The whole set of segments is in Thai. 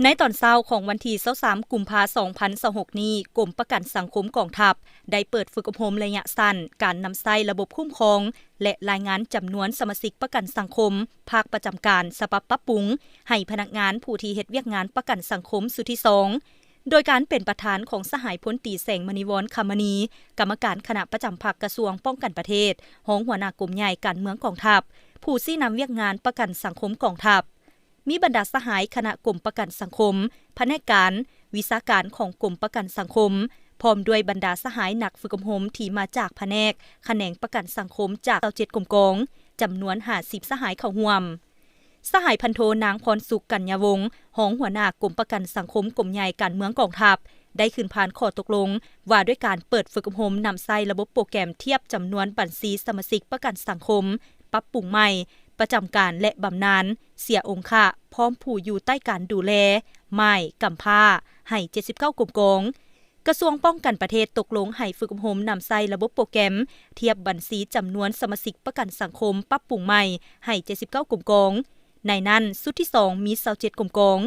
ในตอนเช้าของวันที่23กุมภาพันธ์2026นี้กรมประกันสังคมกองทัพได้เปิดฝึกอบรมระยะสั้นการนำใช้ระบบคุ้มครองและรายงานจำนวนสมาชิกประกันสังคมภาคประจำการฉบับปรับปรุงให้พนักงานผู้ที่เฮ็ดเวียกงานประกันสังคมสุดที่2โดยการเป็นประธานของสหายพลตรีแสงมณีวรคำมณีกรรมการคณะประจำภาคกระทรวงป้องกันประเทศรองหัวหน้ากรมใหญ่การเมืองกองทัพผู้ชี้นำเวียกงานประกันสังคมกองทัพมีบรรดาสหายคณะกรมประกันสังคมแผนกการวิชาการของกรมประกันสังคมพร้อมด้วยบรรดาสหายนักฝึกอบรมที่มาจากแผนกแขนงประกันสังคมจาก27กรมกองจำนวน50สหายเข้าร่วมสหายพันโทนางพรสุขกัญญาวงศ์รองหัวหน้ากรมประกันสังคมกรมใหญ่การเมืองกองทัพได้ขึ้นผ่านข้อตกลงว่าด้วยการเปิดฝึกอบรมนำใช้ระบบโปรแกรมเทียบจำนวนบัญชีสมาชิกประกันสังคมปรับปรุงใหม่ประจำการและบำนาญเสียองค์ค่าพร้อมผู้อยู่ใต้การดูแลไม้กำพร้าให้79กรมกองกระทรวงป้องกันประเทศตกลงให้ฝึกอบรมนำใช้ระบบโปรแกรมเทียบบัญชีจำนวนสมาชิกประกันสังคมปรับปรุงใหม่ให้79กรมกองในนั้นสุดที่2มี27กรมกอง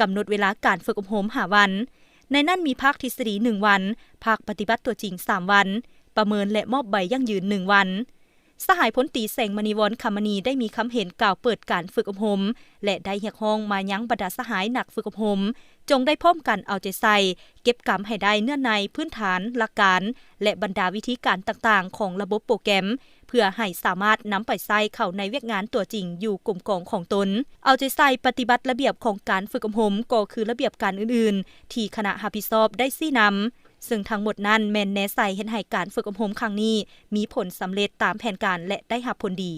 กำหนดเวลาการฝึกอบรม5วันในนั้นมีภาคทฤษฎี1วันภาคปฏิบัติตัวจริง3วันประเมินและมอบใบยั่งยืน1วันสหายพลตรีแสงมณีวรคำมณีได้มีคำเห็นกล่าวเปิดการฝึกอบรมและได้เรียกร้องมายังบรรดาสหายนักฝึกอบรมจงได้พร้อมกันเอาใจใส่เก็บกรรมให้ได้เนื้อในพื้นฐานหลักการและบรรดาวิธีการต่างๆของระบบโปรแกรมเพื่อให้สามารถนำไปใช้เข้าในเวียกงานตัวจริงอยู่กรมกองของตนเอาใจใส่ปฏิบัติระเบียบของการฝึกอบรมก็คือระเบียบการอื่นๆที่คณะรับผิดชอบได้ชี้นำซึ่งทั้งหมดนั้นแม่นแน่ใส่เห็นให้การฝึกอบรมครั้งนี้มีผลสำเร็จตามแผนการและได้รับผลดี